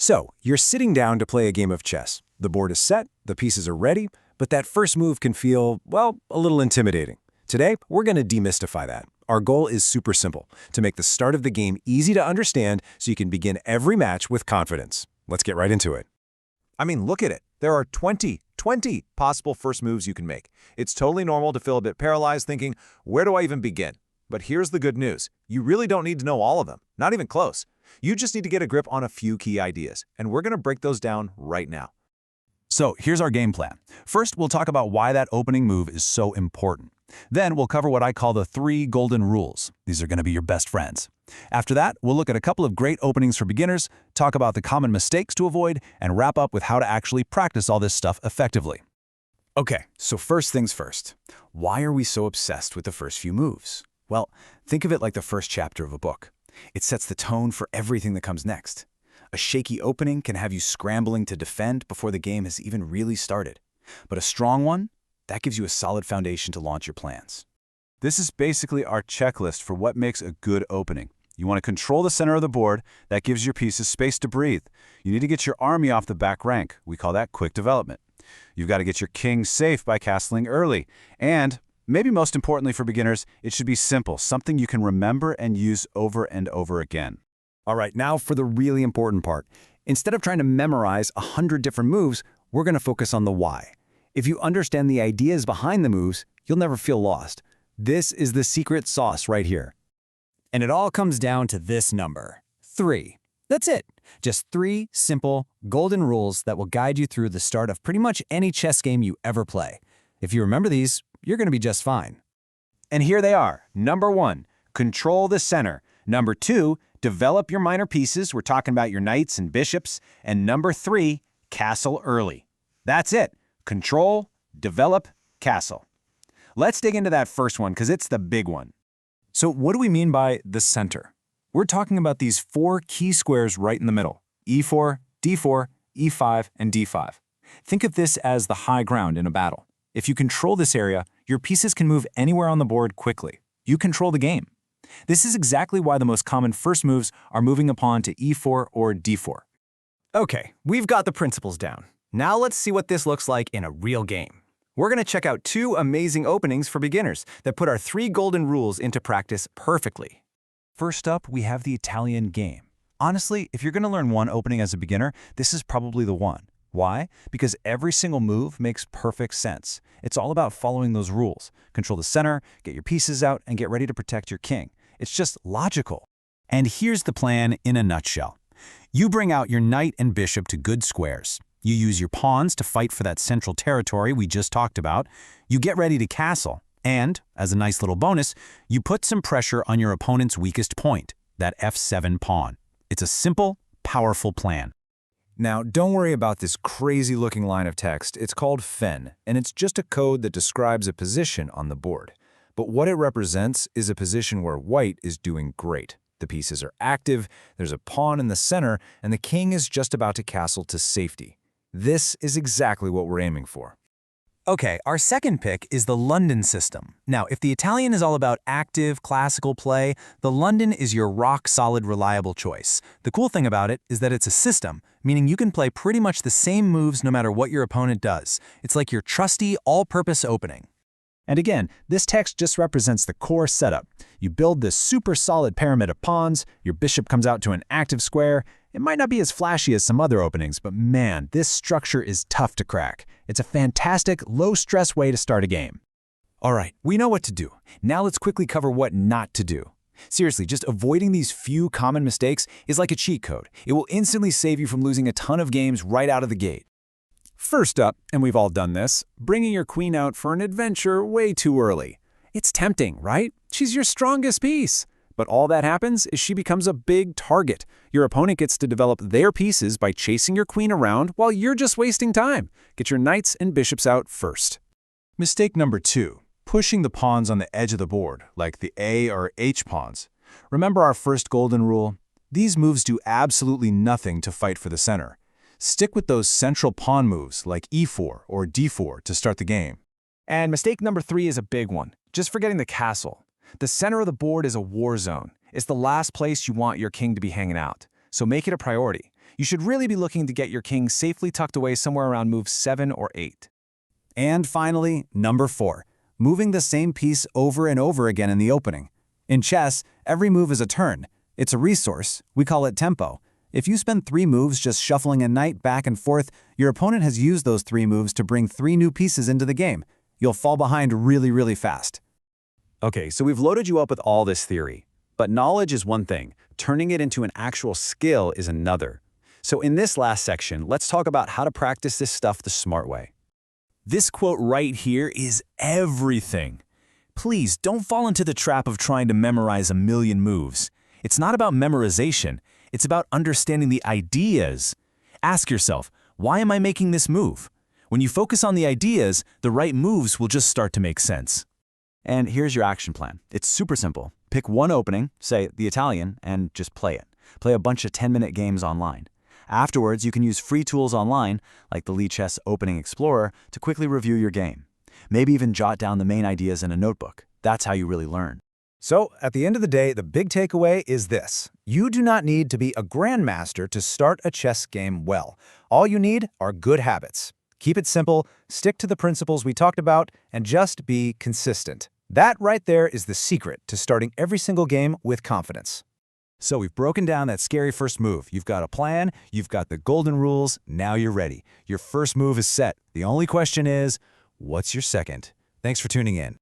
So, you're sitting down to play a game of chess. The board is set, the pieces are ready, but that first move can feel, well, a little intimidating. Today, we're going to demystify that. Our goal is super simple, to make the start of the game easy to understand so you can begin every match with confidence. Let's get right into it. I mean, look at it. There are 20 possible first moves you can make. It's totally normal to feel a bit paralyzed thinking, where do I even begin? But here's the good news. You really don't need to know all of them, not even close. You just need to get a grip on a few key ideas, and we're going to break those down right now. So here's our game plan. First, we'll talk about why that opening move is so important. Then we'll cover what I call the 3 golden rules. These are going to be your best friends. After that, we'll look at a couple of great openings for beginners, talk about the common mistakes to avoid, and wrap up with how to actually practice all this stuff effectively. Okay, so first things first. Why are we so obsessed with the first few moves? Well, think of it like the first chapter of a book. It sets the tone for everything that comes next. A shaky opening can have you scrambling to defend before the game has even really started. But a strong one, that gives you a solid foundation to launch your plans. This is basically our checklist for what makes a good opening. You want to control the center of the board. That gives your pieces space to breathe. You need to get your army off the back rank. We call that quick development. You've got to get your king safe by castling early. And maybe most importantly for beginners, it should be simple, something you can remember and use over and over again. All right, now for the really important part. Instead of trying to memorize 100 different moves, we're going to focus on the why. If you understand the ideas behind the moves, you'll never feel lost. This is the secret sauce right here. And it all comes down to this number, 3. That's it. Just 3 simple, golden rules that will guide you through the start of pretty much any chess game you ever play. If you remember these, you're going to be just fine. And here they are. Number 1, control the center. Number 2, develop your minor pieces. We're talking about your knights and bishops. And number 3, castle early. That's it. Control, develop, castle. Let's dig into that first one because it's the big one. So what do we mean by the center? We're talking about these 4 key squares right in the middle, e4, d4, e5, and d5. Think of this as the high ground in a battle. If you control this area, your pieces can move anywhere on the board quickly. You control the game. This is exactly why the most common first moves are moving a pawn to e4 or d4. Okay, we've got the principles down. Now let's see what this looks like in a real game. We're going to check out 2 amazing openings for beginners that put our 3 golden rules into practice perfectly. First up, we have the Italian game. Honestly, if you're going to learn one opening as a beginner, this is probably the one. Why? Because every single move makes perfect sense. It's all about following those rules. Control the center, get your pieces out, and get ready to protect your king. It's just logical. And here's the plan in a nutshell. You bring out your knight and bishop to good squares. You use your pawns to fight for that central territory we just talked about. You get ready to castle. And, as a nice little bonus, you put some pressure on your opponent's weakest point, that f7 pawn. It's a simple, powerful plan. Now, don't worry about this crazy-looking line of text. It's called Fen, and it's just a code that describes a position on the board. But what it represents is a position where white is doing great. The pieces are active, there's a pawn in the center, and the king is just about to castle to safety. This is exactly what we're aiming for. Okay, our second pick is the London system. Now, if the Italian is all about active, classical play, the London is your rock-solid, reliable choice. The cool thing about it is that it's a system, meaning you can play pretty much the same moves no matter what your opponent does. It's like your trusty, all-purpose opening. And again, this text just represents the core setup. You build this super solid pyramid of pawns, your bishop comes out to an active square. It might not be as flashy as some other openings, but man, this structure is tough to crack. It's a fantastic, low-stress way to start a game. All right, we know what to do. Now let's quickly cover what not to do. Seriously, just avoiding these few common mistakes is like a cheat code. It will instantly save you from losing a ton of games right out of the gate. First up, and we've all done this, bringing your queen out for an adventure way too early. It's tempting, right? She's your strongest piece. But all that happens is she becomes a big target. Your opponent gets to develop their pieces by chasing your queen around while you're just wasting time. Get your knights and bishops out first. Mistake number 2, pushing the pawns on the edge of the board, like the A or H pawns. Remember our first golden rule? These moves do absolutely nothing to fight for the center. Stick with those central pawn moves like e4 or d4 to start the game. And mistake number 3 is a big one, just forgetting the castle. The center of the board is a war zone. It's the last place you want your king to be hanging out, so make it a priority. You should really be looking to get your king safely tucked away somewhere around move 7 or 8. And finally, number 4, moving the same piece over and over again in the opening. In chess, every move is a turn. It's a resource. We call it tempo. If you spend 3 moves just shuffling a knight back and forth, your opponent has used those 3 moves to bring 3 new pieces into the game. You'll fall behind really, really fast. Okay, so we've loaded you up with all this theory. But knowledge is one thing. Turning it into an actual skill is another. So in this last section, let's talk about how to practice this stuff the smart way. This quote right here is everything. Please don't fall into the trap of trying to memorize a million moves. It's not about memorization. It's about understanding the ideas. Ask yourself, why am I making this move? When you focus on the ideas, the right moves will just start to make sense. And here's your action plan. It's super simple. Pick one opening, say the Italian, and just play it. Play a bunch of 10-minute games online. Afterwards, you can use free tools online, like the Lichess Opening Explorer, to quickly review your game. Maybe even jot down the main ideas in a notebook. That's how you really learn. So, at the end of the day, the big takeaway is this. You do not need to be a grandmaster to start a chess game well. All you need are good habits. Keep it simple, stick to the principles we talked about, and just be consistent. That right there is the secret to starting every single game with confidence. So we've broken down that scary first move. You've got a plan, you've got the golden rules, now you're ready. Your first move is set. The only question is, what's your second? Thanks for tuning in.